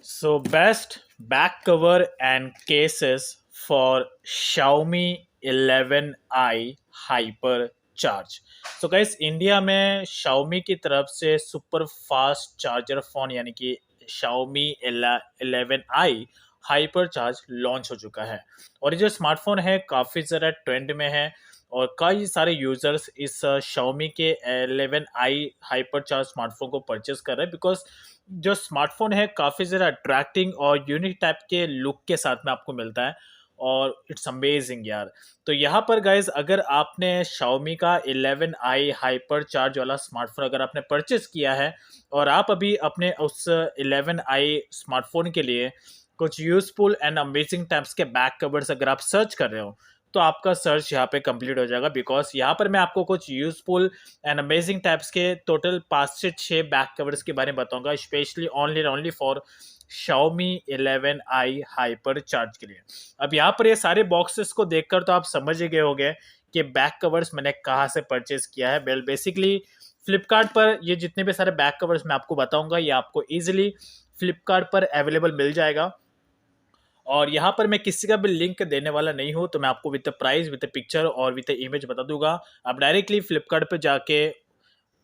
So best back cover and cases for Xiaomi 11i Hyper Charge. So guys, India में Xiaomi की तरफ से super fast charger phone यानी कि Xiaomi 11i hyper charge launch हो चुका है। और ये जो स्मार्टफोन है काफ़ी ज़्यादा ट्रेंड में है और कई सारे यूजर्स इस Xiaomi के 11i हाइपर चार्ज स्मार्टफोन को परचेस कर रहे हैं बिकॉज जो स्मार्टफोन है काफ़ी ज़्यादा अट्रैक्टिंग और यूनिक टाइप के लुक के साथ में आपको मिलता है और इट्स अमेजिंग यार। तो यहाँ पर गाइज अगर आपने Xiaomi का 11i हाइपर चार्ज वाला स्मार्टफोन अगर आपने परचेस किया है और आप अभी अपने उस 11i स्मार्टफोन के लिए कुछ यूजफुल एंड अमेजिंग टाइप्स के बैक कवर्स अगर आप सर्च कर रहे हो तो आपका सर्च यहाँ पे कंप्लीट हो जाएगा बिकॉज यहाँ पर मैं आपको कुछ यूजफुल एंड अमेजिंग टाइप्स के टोटल 5 से 6 बैक कवर्स के बारे में बताऊंगा specially only for Xiaomi 11i hyper charge के लिए। अब यहाँ पर ये सारे बॉक्सेस को देखकर तो आप समझ ही गए होंगे कि बैक कवर्स मैंने कहाँ से परचेज किया है। वेल बेसिकली फ्लिपकार्ट पर ये जितने भी सारे बैक कवर्स मैं आपको बताऊंगा ये आपको ईजिली फ्लिपकार्ट पर अवेलेबल मिल जाएगा और यहाँ पर मैं किसी का भी लिंक देने वाला नहीं हूँ, तो मैं आपको विद प्राइस विद पिक्चर और विद इमेज बता दूंगा। आप डायरेक्टली फ्लिपकार्ट पे जाके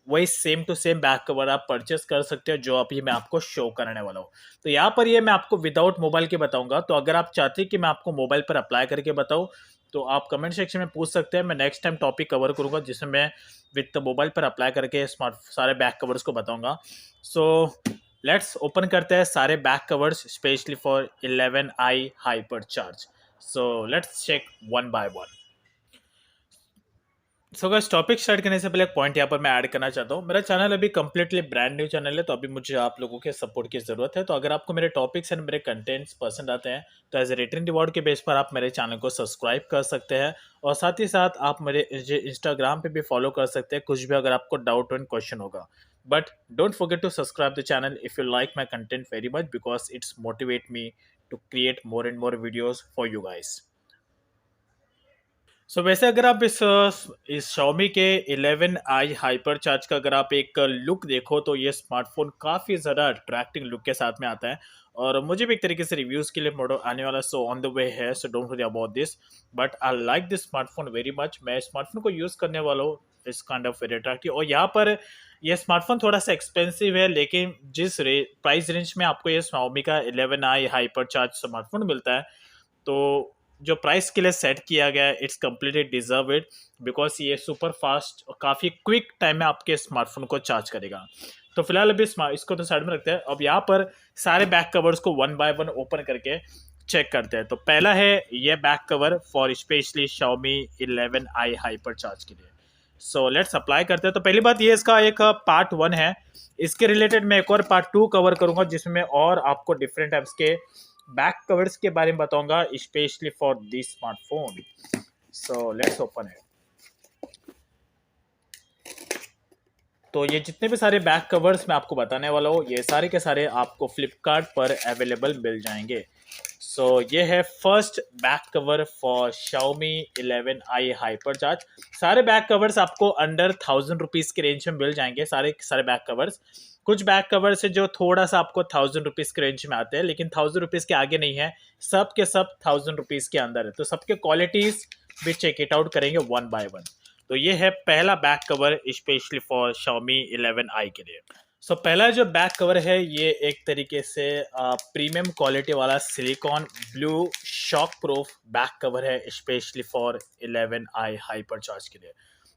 वही same to same back cover आप परचेस कर सकते हो जो अभी मैं आपको शो करने वाला हूँ। तो यहाँ पर ये मैं आपको विदाउट मोबाइल के बताऊंगा, तो अगर आप चाहते हैं कि मैं आपको मोबाइल पर अप्लाई करके बताऊँ तो आप कमेंट सेक्शन में पूछ सकते हैं। मैं नेक्स्ट टाइम टॉपिक कवर करूंगा जिसमें मैं विद मोबाइल पर अप्लाई करके स्मार्ट सारे बैक कवर्स को बताऊंगा। सो लेट्स ओपन करते हैं सारे back covers specially for 11i hyper charge. So let's check one by one. So guys topic start करने से पहले एक पॉइंट यहाँ पर मैं ऐड करना चाहता हूँ। मेरा चैनल अभी कंप्लीटली ब्रांड न्यू चैनल है, तो अभी मुझे आप लोगों के सपोर्ट की ज़रूरत है। तो अगर आपको मेरे टॉपिक्स एंड मेरे कंटेंट्स पसंद आते हैं तो एज ए रिटर्न रिवॉर्ड के बेस पर आप मेरे चैनल को सब्सक्राइब कर सकते हैं और साथ ही साथ आप मेरे इंस्टाग्राम पे भी फॉलो कर सकते हैं कुछ भी अगर आपको डाउट एंड क्वेश्चन होगा। But don't forget to subscribe the channel if you like my content very much because it's motivate me to create more and more videos for you guys. वैसे अगर आप इस Xiaomi के 11i hyper charge का अगर आप एक look देखो तो ये स्मार्टफोन काफ़ी ज़्यादा अट्रैक्टिंग लुक के साथ में आता है और मुझे भी एक तरीके से रिव्यूज़ के लिए मॉडल आने वाला सो ऑन द वे है, so don't worry about this. But I like this smartphone very much. मैं स्मार्टफोन को यूज़ करने वाला हूँ, इस काइंड ऑफ वेरी अट्रैक्टिव। और यहाँ पर ये स्मार्टफोन थोड़ा सा एक्सपेंसिव है लेकिन जिस प्राइस रेंज में आपको ये Xiaomi का 11i हाइपर चार्ज स्मार्टफोन मिलता है तो जो प्राइस के लिए सेट किया गया है it's completely deserve it because ये सुपर फास्ट और काफ़ी क्विक टाइम में आपके स्मार्टफोन को चार्ज करेगा। तो फिलहाल अभी इसको तो साइड में रखते हैं। अब यहाँ पर सारे बैक कवर्स को वन बाय वन ओपन करके चेक करते हैं। तो पहला है ये back cover for specially Xiaomi 11i hyper charge के लिए। सो लेट्स अप्लाई करते हैं। तो पहली बात ये इसका एक पार्ट 1 है, इसके रिलेटेड मैं एक और पार्ट 2 कवर करूंगा जिसमें और आपको डिफरेंट टाइप्स के बैक कवर्स के बारे में बताऊंगा specially for this smartphone. So let's open है। तो ये जितने भी सारे बैक कवर्स मैं आपको बताने वाला हूँ ये सारे के सारे आपको फ्लिपकार्ट पर अवेलेबल मिल जाएंगे। सो ये है first back cover for Xiaomi 11i hyper charge. सारे बैक कवर्स आपको अंडर 1000 रुपीज़ के रेंज में मिल जाएंगे। सारे सारे बैक कवर्स, कुछ बैक कवर्स है जो थोड़ा सा आपको 1000 रुपीज़ के रेंज में आते हैं लेकिन 1000 रुपीज़ के आगे नहीं है, सब के सब 1000 रुपीज़ के अंदर है। तो सबके क्वालिटीज़ भी चेक इट आउट करेंगे वन बाय वन। तो ये है पहला back cover specially for Xiaomi 11i के लिए। पहला जो बैक कवर है ये एक तरीके से प्रीमियम क्वालिटी वाला silicone blue shock proof back cover है specially for 11i hyper charge के लिए।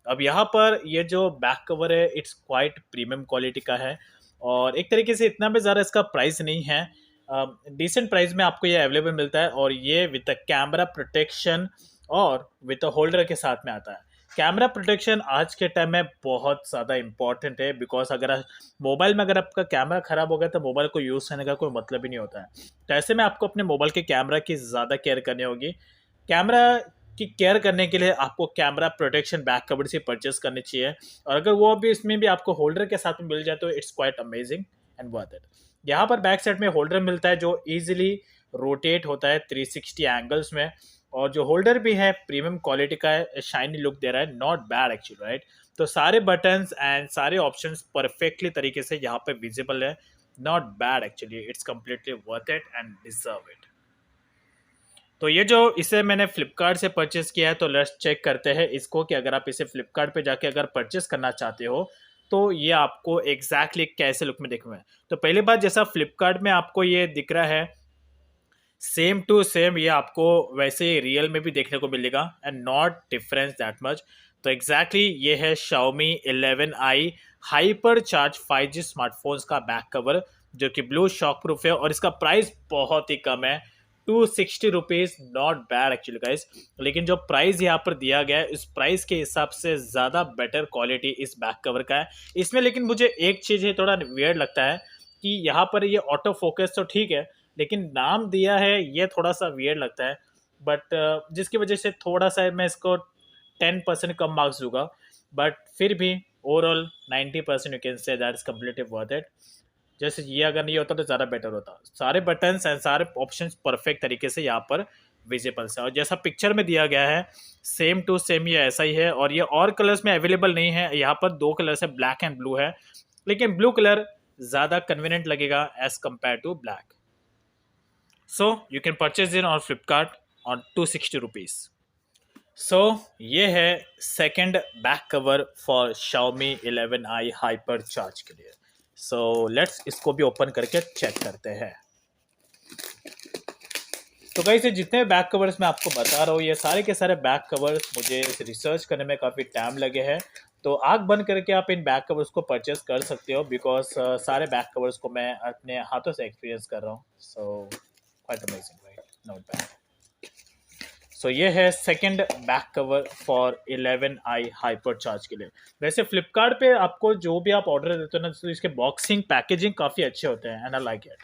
अब यहाँ पर ये जो बैक कवर है इट्स क्वाइट प्रीमियम क्वालिटी का है और एक तरीके से इतना भी ज़्यादा इसका प्राइस नहीं है, डिसेंट प्राइस में आपको ये अवेलेबल मिलता है और ये विद कैमरा प्रोटेक्शन और विद होल्डर के साथ में आता है। कैमरा प्रोटेक्शन आज के टाइम में बहुत ज़्यादा इंपॉर्टेंट है बिकॉज अगर मोबाइल में अगर आपका कैमरा ख़राब हो गया तो मोबाइल को यूज़ करने का कोई मतलब ही नहीं होता है। तो ऐसे में आपको अपने मोबाइल के कैमरा की ज़्यादा केयर करनी होगी। कैमरा की केयर करने के लिए आपको कैमरा प्रोटेक्शन बैक कवर से परचेस करनी चाहिए और अगर वो भी इसमें भी आपको होल्डर के साथ में मिल जाए तो it's quite amazing and worth it. यहाँ पर बैक साइड में होल्डर मिलता है जो ईजिली रोटेट होता है 360 एंगल्स में और जो होल्डर भी है प्रीमियम क्वालिटी का है, शाइनी लुक दे रहा है, नॉट बैड एक्चुअली राइट। तो सारे बटन्स एंड सारे ऑप्शंस परफेक्टली तरीके से यहाँ पे विजिबल है not bad actually, it's completely worth it and deserve it. तो ये जो इसे मैंने फ्लिपकार्ट से परचेस किया है, तो लेट्स चेक करते हैं इसको कि अगर आप इसे फ्लिपकार्ट पे जाके अगर परचेस करना चाहते हो तो ये आपको एग्जैक्टली exactly कैसे लुक में दिखेगा। तो पहली बात, जैसा फ्लिपकार्ट में आपको ये दिख रहा है सेम टू सेम, ये आपको वैसे ही रियल में भी देखने को मिलेगा and not difference that much. तो एग्जैक्टली ये है Xiaomi 11i hyper charge 5G smartphones का बैक कवर, जो कि ब्लू शॉक प्रूफ है और इसका प्राइस बहुत ही कम है, 260 rupees. Not bad actually guys, लेकिन जो प्राइस यहाँ पर दिया गया है इस प्राइस के हिसाब से ज़्यादा बेटर क्वालिटी इस बैक कवर का है इसमें। लेकिन मुझे एक चीज़ है थोड़ा वियर्ड लगता है कि यहाँ पर ये ऑटो फोकस तो ठीक है, लेकिन नाम दिया है ये थोड़ा सा वियर्ड लगता है। बट जिसकी वजह से थोड़ा सा मैं इसको 10% कम मार्क्स दूंगा। बट फिर भी overall 90% you can say that is completely worth it. जैसे ये अगर नहीं होता तो ज़्यादा बेटर होता, सारे बटन्स एंड सारे ऑप्शंस परफेक्ट तरीके से यहाँ पर विजिबल है और जैसा पिक्चर में दिया गया है सेम टू सेम ये ऐसा ही है। और ये और कलर्स में अवेलेबल नहीं है, यहाँ पर दो कलर्स है, ब्लैक एंड ब्लू है, लेकिन ब्लू कलर ज़्यादा कन्वीनियंट लगेगा as compare to black. So you can purchase in on Flipkart on 260 rupees. So ये है second back cover for Xiaomi 11i hyper charge के लिए। सो लेट्स इसको भी ओपन करके चेक करते हैं। तो गाइस, ये जितने बैक कवर्स मैं आपको बता रहा हूँ ये सारे के सारे बैक कवर्स मुझे रिसर्च करने में काफ़ी टाइम लगे हैं। तो आँख बंद करके आप इन बैक कवर्स को परचेस कर सकते हो बिकॉज सारे बैक कवर्स को मैं अपने हाथों से एक्सपीरियंस कर रहा हूँ। So quite amazing right, not bad. So ये है second back cover for 11i hyper charge के लिए। वैसे फ्लिपकार्ट पे आपको जो भी आप ऑर्डर देते हो ना, तो इसके बॉक्सिंग पैकेजिंग काफ़ी अच्छे होते हैं एंड आई लाइक इट।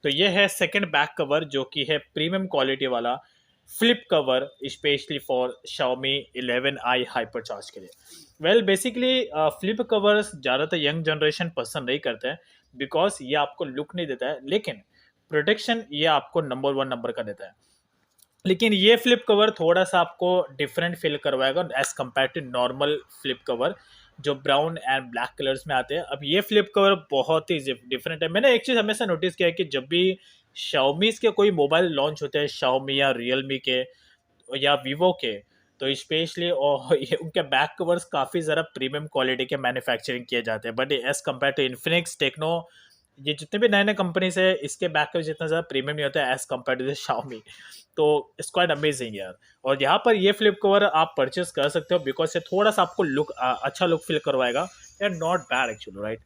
तो ये है सेकंड बैक कवर जो कि है प्रीमियम क्वालिटी वाला flip cover specially for Xiaomi 11i hyper charge के लिए। वेल बेसिकली फ्लिप कवर्स ज़्यादातर यंग जनरेशन पसंद नहीं करते हैं बिकॉज ये आपको लुक नहीं देता है, लेकिन प्रोटेक्शन ये आपको नंबर 1 नंबर का देता है। लेकिन ये फ्लिप कवर थोड़ा सा आपको डिफरेंट फील करवाएगा as compare to normal flip cover जो ब्राउन एंड ब्लैक कलर्स में आते हैं। अब ये फ्लिप कवर बहुत ही डिफरेंट है। मैंने एक चीज़ हमेशा नोटिस किया है कि जब भी Xiaomi के कोई मोबाइल लॉन्च होते हैं, Xiaomi या Realme के या Vivo के, तो स्पेशली और ये उनके बैक कवर्स काफ़ी ज़्यादा प्रीमियम क्वालिटी के मैन्युफैक्चरिंग किए जाते हैं। But as compare to Infinix, Tecno, ये जितने भी नए नए कंपनीज है इसके बैक कवर जितना ज़्यादा प्रीमियम नहीं होता है एज कम्पेयर टू Xiaomi। तो इट्स क्वाइट अमेजिंग यार। और यहाँ पर ये फ्लिप कवर आप परचेस कर सकते हो बिकॉज ये थोड़ा सा आपको लुक अच्छा लुक फील करवाएगा and not bad actually right.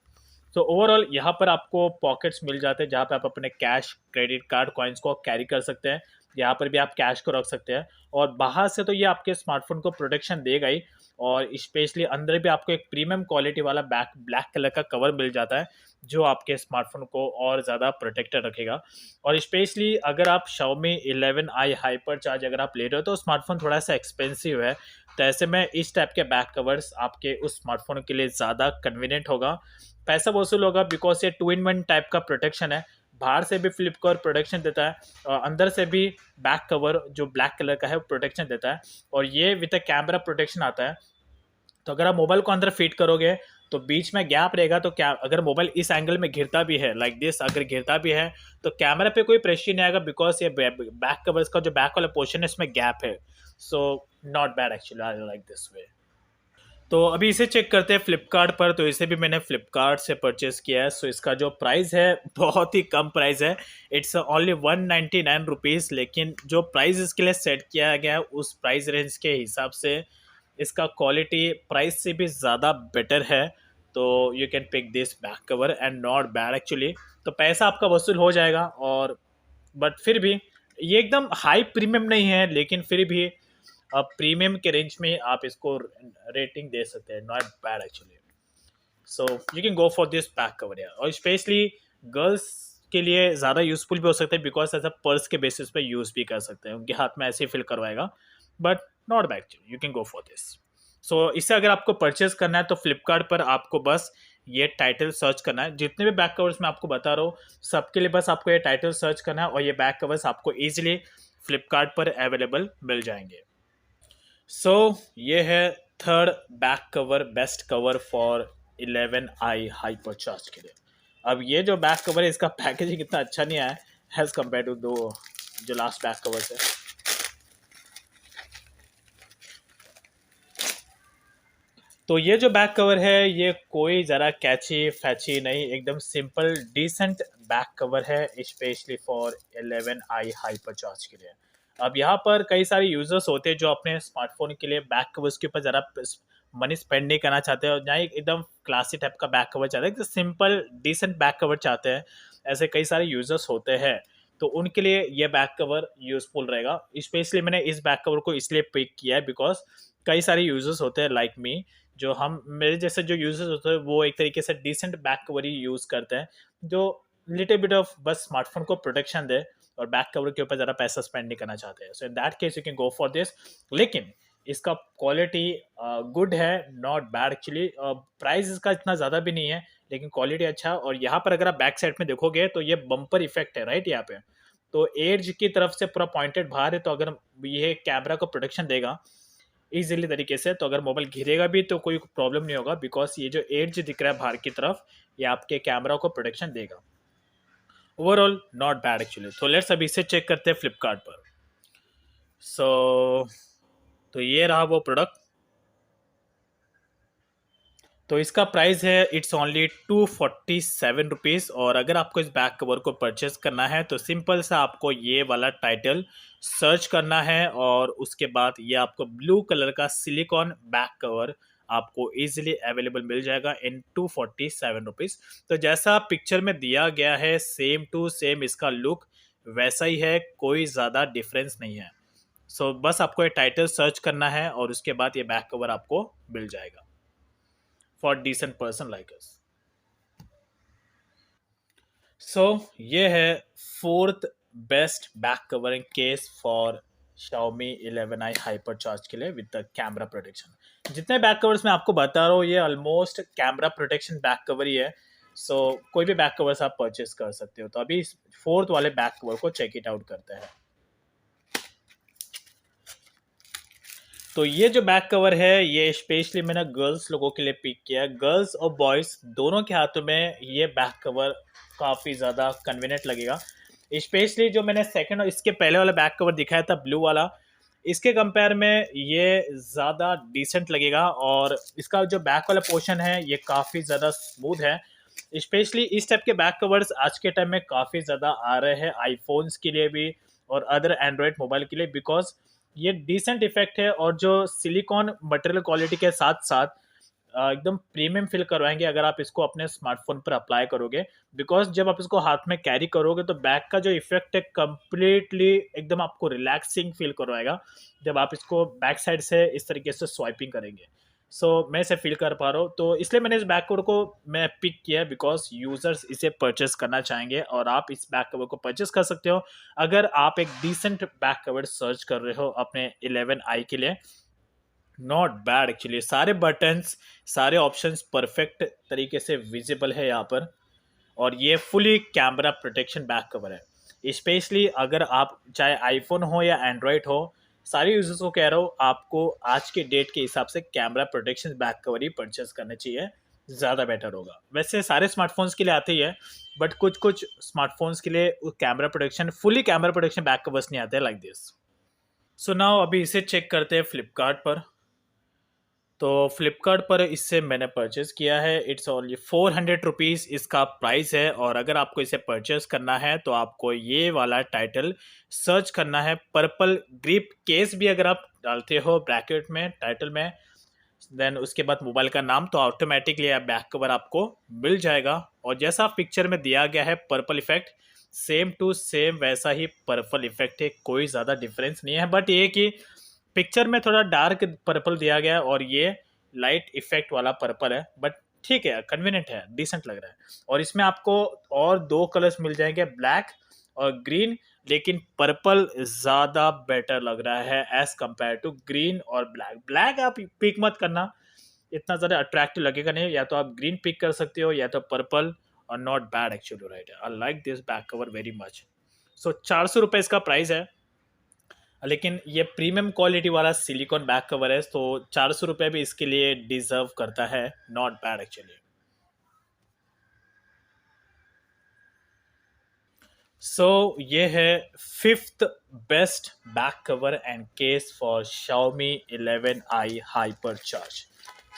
तो ओवरऑल यहाँ पर आपको पॉकेट्स मिल जाते हैं जहाँ पे आप अपने कैश, क्रेडिट कार्ड, कॉइन्स को कैरी कर सकते हैं। यहाँ पर भी आप कैश को रख सकते हैं और बाहर से तो ये आपके स्मार्टफोन को प्रोटेक्शन देगा ही, और स्पेशली अंदर भी आपको एक प्रीमियम क्वालिटी वाला ब्लैक कलर का कवर मिल जाता है जो आपके स्मार्टफोन को और ज़्यादा प्रोटेक्टेड रखेगा। और स्पेशली अगर आप Xiaomi 11i हाइपर चार्ज अगर आप ले रहे हो तो स्मार्टफोन थोड़ा सा एक्सपेंसिव है, तो ऐसे में इस टाइप के बैक कवर्स आपके उस स्मार्टफोन के लिए ज़्यादा कन्वीनियंट होगा, पैसा वसूल होगा बिकॉज ये 2-in-1 टाइप का प्रोटेक्शन है। बाहर से भी फ्लिप कवर प्रोटेक्शन देता है और अंदर से भी बैक कवर जो ब्लैक कलर का है वो प्रोटेक्शन देता है, और ये विद अ कैमरा प्रोटेक्शन आता है। तो अगर आप मोबाइल को अंदर फिट करोगे तो बीच में गैप रहेगा, तो क्या अगर मोबाइल इस एंगल में घिरता भी है लाइक दिस, अगर घिरता भी है तो कैमरा पे कोई प्रेशर नहीं आएगा बिकॉज ये बैक कवर्स का जो बैक वाला पोर्शन है इसमें गैप है। So not bad actually, I like this way. तो अभी इसे चेक करते हैं फ्लिपकार्ट पर। तो इसे भी मैंने फ्लिपकार्ट से परचेस किया है। सो इसका जो प्राइस है बहुत ही कम प्राइस है, इट्स ओनली 199 रुपीज़। लेकिन जो प्राइस इसके लिए सेट किया गया है उस प्राइस रेंज के हिसाब से इसका क्वालिटी प्राइस से भी ज़्यादा बेटर है। तो you can pick this back cover and not bad actually. तो पैसा आपका वसूल हो जाएगा, और बट फिर भी ये एकदम हाई प्रीमियम नहीं है, लेकिन फिर भी अब प्रीमियम के रेंज में आप इसको रेटिंग दे सकते हैं, not bad actually. So you can go for this back cover यार। और स्पेशली गर्ल्स के लिए ज़्यादा यूजफुल भी हो सकता है बिकॉज ऐसा पर्स के बेसिस पे यूज़ भी कर सकते हैं, उनके हाथ में ऐसे ही फिल करवाएगा। But not bad actually, you can go for this. So इसे अगर आपको परचेज करना है तो फ्लिपकार्ट पर आपको बस ये टाइटल सर्च करना है। जितने भी बैक कवर्स मैं आपको बता रहा हूँ सबके लिए बस आपको ये टाइटल सर्च करना है और ये बैक कवर्स आपको ईजिली फ्लिपकार्ट पर अवेलेबल मिल जाएंगे। सो ये है third back cover, best cover for 11i hyper charge के लिए। अब ये जो बैक कवर है इसका पैकेजिंग इतना अच्छा नहीं आया एज कम्पेयर टू दो जो लास्ट बैक कवर है। तो ये जो बैक कवर है ये कोई ज़रा कैची फैची नहीं, एकदम सिंपल डिसेंट बैक कवर है specially for 11i hyper charge के लिए। अब यहाँ पर कई सारे यूजर्स होते हैं जो अपने स्मार्टफोन के लिए बैक कवर्स के ऊपर ज़रा मनी स्पेंड नहीं करना चाहते और ना ही एकदम क्लासी टाइप का बैक कवर चाहते हैं, सिंपल डिसेंट बैक कवर चाहते हैं। ऐसे कई सारे यूजर्स होते हैं, तो उनके लिए ये बैक कवर यूजफुल रहेगा। स्पेशली मैंने इस बैक कवर को इसलिए पिक किया है बिकॉज कई सारे यूजर्स होते हैं लाइक मी, जो हम मेरे जैसे जो यूजर्स होते हैं वो एक तरीके से डिसेंट बैक कवर ही यूज करते हैं, जो लिटिल बिट ऑफ बस स्मार्टफोन को प्रोटेक्शन दे और बैक कवर के ऊपर ज़्यादा पैसा स्पेंड नहीं करना चाहते हैं। So in that case you can go for this. लेकिन इसका क्वालिटी गुड है, नॉट बैड एक्चुअली। प्राइस इसका इतना ज़्यादा भी नहीं है लेकिन क्वालिटी अच्छा है। और यहाँ पर अगर आप बैक साइड में देखोगे तो ये बम्पर इफेक्ट है राइट यहाँ पे, तो एज की तरफ से पूरा पॉइंटेड बाहर है, तो अगर ये कैमरा को प्रोटेक्शन देगा इजीली तरीके से, तो अगर मोबाइल गिरेगा भी तो कोई प्रॉब्लम नहीं होगा बिकॉज ये जो एज दिख रहा है बाहर की तरफ ये आपके कैमरा को प्रोटेक्शन देगा। Overall not bad actually. तो लेट्स अभी इसे चेक करते हैं फ्लिपकार्ट पर। सो तो ये रहा वो प्रोडक्ट। तो इसका प्राइस है इट्स ओनली 247 रुपीज़। और अगर आपको इस बैक कवर को परचेस करना है तो सिंपल सा आपको ये वाला टाइटल सर्च करना है और उसके बाद ये आपको ब्लू कलर का सिलिकॉन बैक कवर आपको इजीली अवेलेबल मिल जाएगा इन 247 रुपीज़। तो जैसा पिक्चर में दिया गया है सेम टू सेम इसका लुक वैसा ही है, कोई ज़्यादा डिफरेंस नहीं है। सो बस आपको ये टाइटल सर्च करना है और उसके बाद ये बैक कवर आपको मिल जाएगा for decent person like us. So ये है fourth best back covering case for Xiaomi 11i hyper charge के लिए विद द कैमरा प्रोटेक्शन। जितने बैक कवर्स मैं आपको बता रहा हूँ ये almost camera protection back cover ही है। सो कोई भी बैक कवर्स आप परचेस कर सकते हो। तो अभी फोर्थ वाले बैक कवर को चेक इट आउट करते हैं। तो ये जो बैक कवर है ये स्पेशली मैंने गर्ल्स लोगों के लिए पिक किया है। गर्ल्स और बॉयज़ दोनों के हाथों में ये बैक कवर काफ़ी ज़्यादा कन्वीनियंट लगेगा। स्पेशली जो मैंने सेकंड और इसके पहले वाला बैक कवर दिखाया था ब्लू वाला, इसके कंपेयर में ये ज़्यादा डिसेंट लगेगा। और इसका जो बैक वाला पोर्शन है ये काफ़ी ज़्यादा स्मूथ है। स्पेशली इस टाइप के बैक कवर्स आज के टाइम में काफ़ी ज़्यादा आ रहे हैं आईफोन्स के लिए भी और अदर एंड्रॉयड मोबाइल के लिए, बिकॉज ये डिसेंट इफेक्ट है और जो सिलिकॉन मटेरियल क्वालिटी के साथ साथ एकदम प्रीमियम फील करवाएंगे अगर आप इसको अपने स्मार्टफोन पर अप्लाई करोगे। बिकॉज जब आप इसको हाथ में कैरी करोगे तो बैक का जो इफेक्ट है कम्प्लीटली एकदम आपको रिलैक्सिंग फील करवाएगा जब आप इसको बैक साइड से इस तरीके से स्वाइपिंग करेंगे। सो मैं इसे फील कर पा रहा हूँ, तो इसलिए मैंने इस बैक कवर को मैं पिक किया बिकॉज यूजर्स इसे परचेस करना चाहेंगे और आप इस बैक कवर को परचेस कर सकते हो अगर आप एक डिसेंट बैक कवर सर्च कर रहे हो अपने 11i के लिए। नॉट बैड एक्चुअली, सारे बटन्स सारे ऑप्शंस परफेक्ट तरीके से विजिबल है यहाँ पर। और ये fully camera protection back cover है। स्पेशली अगर आप चाहे आईफोन हो या एंड्रॉयड हो, सारे यूजर्स को कह रहा हूँ आपको आज के डेट के हिसाब से कैमरा प्रोटेक्शन बैक कवर ही परचेस करना चाहिए, ज़्यादा बेटर होगा। वैसे सारे स्मार्टफोन्स के लिए आते ही है बट कुछ कुछ स्मार्टफोन्स के लिए camera protection fully camera protection back covers नहीं आते लाइक दिस। सो नाउ अभी इसे चेक करते हैं फ्लिपकार्ट पर। तो फ्लिपकार्ट पर इससे मैंने परचेज़ किया है। इट्स ओनली 400 रुपीज़ इसका प्राइस है। और अगर आपको इसे परचेज़ करना है तो आपको ये वाला टाइटल सर्च करना है, पर्पल ग्रिप केस भी अगर आप डालते हो ब्रैकेट में टाइटल में, देन उसके बाद मोबाइल का नाम, तो ऑटोमेटिकली बैक कवर आपको मिल जाएगा। और जैसा पिक्चर में दिया गया है purple effect same to same वैसा ही पर्पल इफेक्ट है, कोई ज़्यादा डिफरेंस नहीं है। बट ये कि पिक्चर में थोड़ा डार्क पर्पल दिया गया है और ये लाइट इफेक्ट वाला पर्पल है, बट ठीक है कन्वीनियंट है, डिसेंट लग रहा है। और इसमें आपको और दो कलर्स मिल जाएंगे, ब्लैक और ग्रीन, लेकिन पर्पल ज़्यादा बेटर लग रहा है एज कंपेयर टू ग्रीन और ब्लैक। ब्लैक आप पिक मत करना, इतना ज़्यादा अट्रैक्टिव लगेगा नहीं। या तो आप ग्रीन पिक कर सकते हो या तो पर्पल, और not bad actually right. I like this back cover very much. So 400 रुपये इसका प्राइस है, लेकिन ये प्रीमियम क्वालिटी वाला सिलिकॉन बैक कवर है तो 400 रुपये भी इसके लिए डिजर्व करता है। Not bad actually. सो ये है fifth best back cover and case for Xiaomi 11i hyper charge.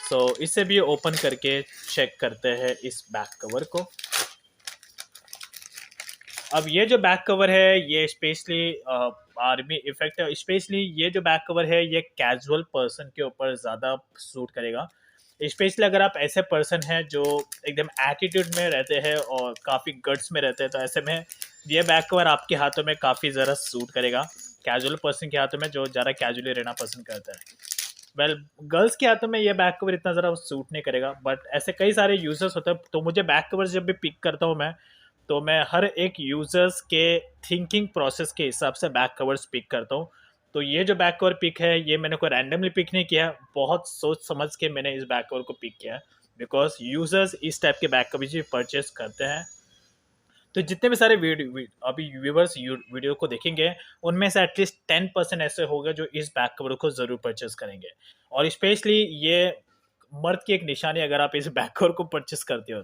So इसे भी ओपन करके चेक करते हैं इस बैक कवर को। अब ये जो बैक कवर है ये स्पेशली आर्मी इफेक्ट है। स्पेशली ये जो बैक कवर है ये कैजुअल पर्सन के ऊपर ज़्यादा सूट करेगा। स्पेशली अगर आप ऐसे पर्सन हैं जो एकदम एटीट्यूड में रहते हैं और काफ़ी गट्स में रहते हैं, तो ऐसे में ये बैक कवर आपके हाथों में काफ़ी ज़रा सूट करेगा। कैजुअल पर्सन के हाथों में जो ज़्यादा कैजुअली रहना पसंद करता है। वेल, गर्ल्स के हाथों में ये बैक कवर इतना ज़रा सूट नहीं करेगा, बट ऐसे कई सारे यूजर्स होते हैं। तो मुझे बैक कवर जब भी पिक करता हूँ मैं, तो मैं हर एक यूजर्स के थिंकिंग प्रोसेस के हिसाब से बैक कवर्स पिक करता हूँ। तो ये जो बैक कवर पिक है ये मैंने कोई रैंडमली पिक नहीं किया, बहुत सोच समझ के मैंने इस बैक कवर को पिक किया है। बिकॉज यूजर्स इस टाइप के बैक कवर भी परचेस करते हैं। तो जितने भी सारे अभी व्यूवर्स वीडियो को देखेंगे उनमें से एटलीस्ट 10% ऐसे होंगे जो इस बैक कवर को ज़रूर परचेस करेंगे। और स्पेशली ये मर्द की एक निशानी, अगर आप इस बैक कवर को परचेस करते हो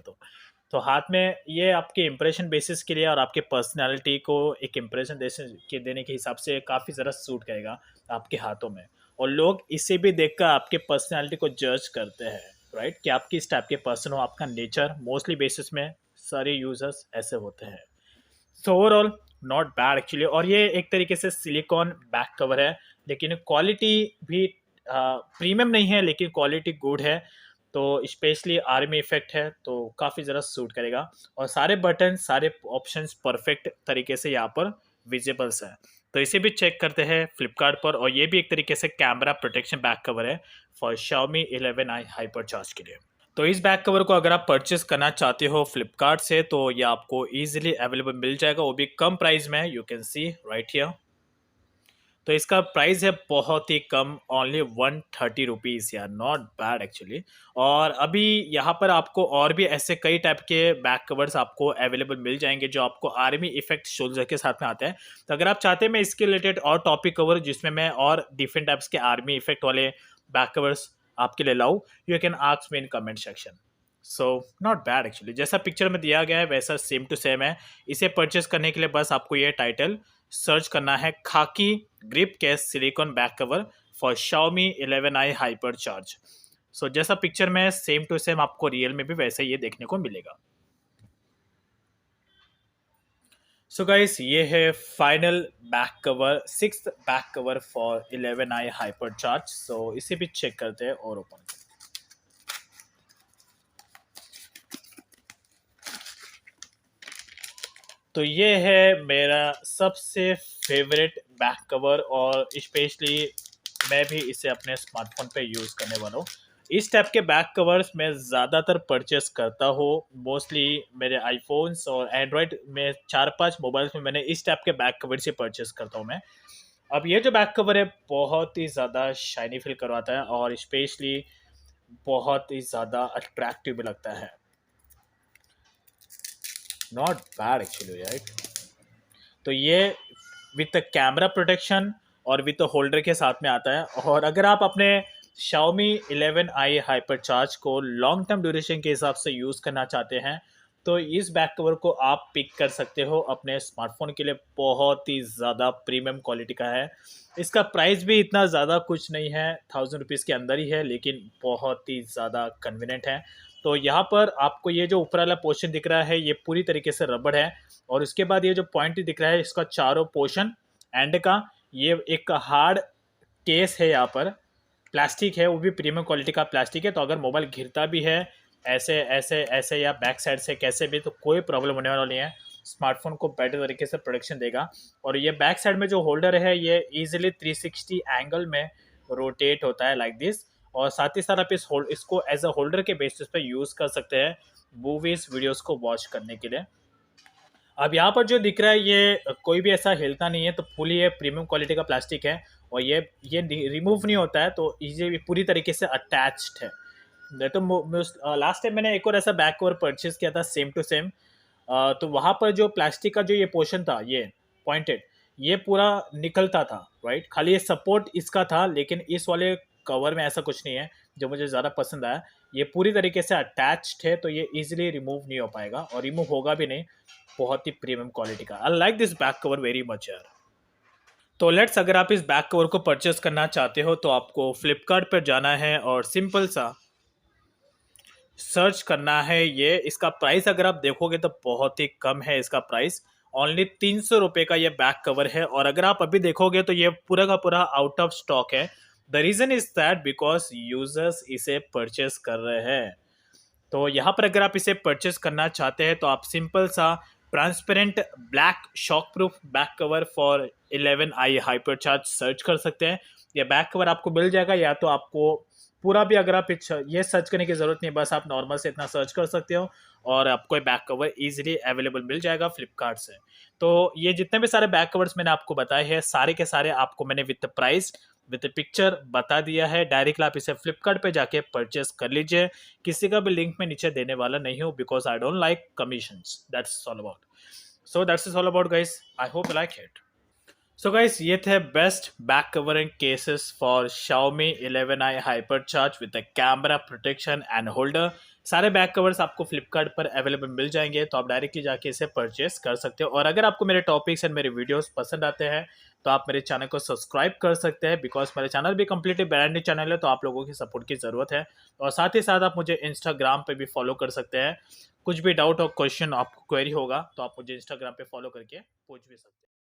तो हाथ में ये आपके इम्प्रेशन बेसिस के लिए और आपके पर्सनालिटी को एक इम्प्रेशन देने के हिसाब से काफ़ी ज़रा सूट करेगा आपके हाथों में। और लोग इसे भी देखकर आपके पर्सनालिटी को जज करते हैं, राइट, कि आप किस टाइप के पर्सन हो, आपका नेचर मोस्टली बेसिस में सारे यूजर्स ऐसे होते हैं। So overall not bad actually. और ये एक तरीके से सिलिकॉन बैक कवर है, लेकिन क्वालिटी भी प्रीमियम नहीं है, लेकिन क्वालिटी गुड है। तो स्पेशली आर्मी इफेक्ट है तो काफ़ी ज़रा सूट करेगा। और सारे बटन सारे ऑप्शंस परफेक्ट तरीके से यहाँ पर विजिबल्स हैं। तो इसे भी चेक करते हैं फ्लिपकार्ट पर। और ये भी एक तरीके से कैमरा प्रोटेक्शन बैक कवर है for Xiaomi 11i hyper charge के लिए। तो इस बैक कवर को अगर आप परचेस करना चाहते हो फ्लिपकार्ट से तो ये आपको इजीली अवेलेबल मिल जाएगा, वो भी कम प्राइस में। You can see right here. तो इसका प्राइस है बहुत ही कम, ओनली 130 रुपीज़ यार, नॉट बैड एक्चुअली। और अभी यहाँ पर आपको और भी ऐसे कई टाइप के बैक कवर्स आपको अवेलेबल मिल जाएंगे जो आपको आर्मी इफेक्ट शोल्डर के साथ में आते हैं। तो अगर आप चाहते हैं मैं इसके रिलेटेड और टॉपिक कवर जिसमें मैं और डिफरेंट टाइप्स के आर्मी इफेक्ट वाले बैक कवर्स आपके लिए लाऊं, you can ask me in comment section. So not bad actually, जैसा पिक्चर में दिया गया है वैसा सेम टू सेम है। इसे परचेस करने के लिए बस आपको ये टाइटल सर्च करना है, khaki grip case silicone back cover for Xiaomi 11i hyper charge. So जैसा पिक्चर में सेम टू सेम आपको रियल में भी वैसे ये देखने को मिलेगा। सो गाइस, ये है final back cover, sixth back cover for 11i hyper charge. So इसे भी चेक करते हैं और ओपन। तो ये है मेरा सबसे फेवरेट बैक कवर और स्पेशली मैं भी इसे अपने स्मार्टफोन पे यूज़ करने वाला हूँ। इस टाइप के बैक कवर्स मैं ज़्यादातर परचेस करता हूँ मोस्टली मेरे आईफोन्स और एंड्रॉयड में 4-5 मोबाइल्स में मैंने इस टाइप के बैक कवर से परचेस करता हूँ मैं। अब ये जो बैक कवर है बहुत ही ज़्यादा शाइनी फील करवाता है और स्पेशली बहुत ही ज़्यादा अट्रैक्टिव भी लगता है। Not bad actually, right. तो ये विथ कैमरा प्रोटेक्शन और विथ होल्डर के साथ में आता है। और अगर आप अपने Xiaomi 11i हाइपर चार्ज को लॉन्ग टर्म ड्यूरेशन के हिसाब से यूज़ करना चाहते हैं तो इस बैक कवर को आप पिक कर सकते हो अपने स्मार्टफोन के लिए। बहुत ही ज़्यादा प्रीमियम क्वालिटी का है। इसका प्राइस भी इतना ज़्यादा कुछ नहीं है, 1000 रुपीज़ के अंदर ही है, लेकिन बहुत ही ज़्यादा कन्वीनियंट है। तो यहाँ पर आपको ये जो ऊपर वाला पोर्शन दिख रहा है ये पूरी तरीके से रबड़ है। और उसके बाद ये जो पॉइंट दिख रहा है इसका चारों पोर्शन एंड का ये एक हार्ड केस है। यहाँ पर प्लास्टिक है, वो भी प्रीमियम क्वालिटी का प्लास्टिक है। तो अगर मोबाइल गिरता भी है ऐसे ऐसे ऐसे या बैक साइड से कैसे भी, तो कोई प्रॉब्लम होने वाला नहीं है। स्मार्टफोन को बेटर तरीके से प्रोटेक्शन देगा। और ये बैक साइड में जो होल्डर है ये इजीली 360 एंगल में रोटेट होता है लाइक दिस। और साथ ही साथ आप इसको एज अ होल्डर के बेसिस पे यूज़ कर सकते हैं मूवीज़ वीडियोज़ को वॉच करने के लिए। अब यहाँ पर जो दिख रहा है ये कोई भी ऐसा हिलता नहीं है, तो फुली ये प्रीमियम क्वालिटी का प्लास्टिक है और ये रिमूव नहीं होता है, तो ये पूरी तरीके से अटैच्ड है। नहीं तो लास्ट टाइम मैंने एक और ऐसा बैक कवर परचेज किया था सेम टू सेम। तो वहाँ पर जो प्लास्टिक का जो ये पोर्शन था ये पॉइंटेड, ये पूरा निकलता था, राइट। खाली ये सपोर्ट इसका था, लेकिन इस वाले कवर में ऐसा कुछ नहीं है। जो मुझे ज़्यादा पसंद आया, ये पूरी तरीके से अटैच्ड है, तो ये इजीली रिमूव नहीं हो पाएगा और रिमूव होगा भी नहीं। बहुत ही प्रीमियम क्वालिटी का, आई like this back cover very much यार। तो लेट्स, अगर आप इस बैक कवर को परचेस करना चाहते हो तो आपको फ्लिपकार्ट पर जाना है और सिंपल सा सर्च करना है। ये इसका प्राइस अगर आप देखोगे तो बहुत ही कम है इसका प्राइस, ओनली 300 रुपये का ये बैक कवर है। और अगर आप अभी देखोगे तो ये पूरा का पूरा आउट ऑफ स्टॉक है। The reason is that because users इसे परचेस कर रहे हैं। तो यहाँ पर अगर आप इसे परचेस करना चाहते हैं तो आप सिंपल सा transparent black shock proof back cover for 11i hyper charge search कर सकते हैं। ये बैक कवर आपको मिल जाएगा, या तो आपको पूरा भी अगर आप ये सर्च करने की ज़रूरत नहीं, बस आप नॉर्मल से इतना सर्च कर सकते हो और आपको ये बैक कवर इजीली अवेलेबल मिल जाएगा फ्लिपकार्ट से। तो ये जितने भी सारे बैक कवर्स मैंने आपको बताए हैं, सारे के सारे आपको मैंने विद प्राइस विद पिक्चर बता दिया है। डायरेक्टली आप इसे फ्लिपकार्ट पे जाके परचेस कर लीजिए। किसी का भी लिंक मैं नीचे देने वाला नहीं हूँ, because I don't like commissions, that's all about. So that's is all about guys, I hope you like it. So guys, ये थे best back covering cases for Xiaomi 11i Hypercharge with the camera protection and holder. सारे back covers आपको फ्लिपकार्ट पर available मिल जाएंगे, तो आप directly जाके इसे परचेस कर सकते हो। और अगर आपको मेरे टॉपिक्स एंड मेरे वीडियोस पसंद आते हैं तो आप मेरे चैनल को सब्सक्राइब कर सकते हैं, बिकॉज मेरे चैनल भी कम्प्लीटली ब्रांड न्यू चैनल है, तो आप लोगों की सपोर्ट की ज़रूरत है। और साथ ही साथ आप मुझे इंस्टाग्राम पे भी फॉलो कर सकते हैं। कुछ भी डाउट और क्वेश्चन आपको क्वेरी होगा तो आप मुझे इंस्टाग्राम पे फॉलो करके पूछ भी सकते हैं।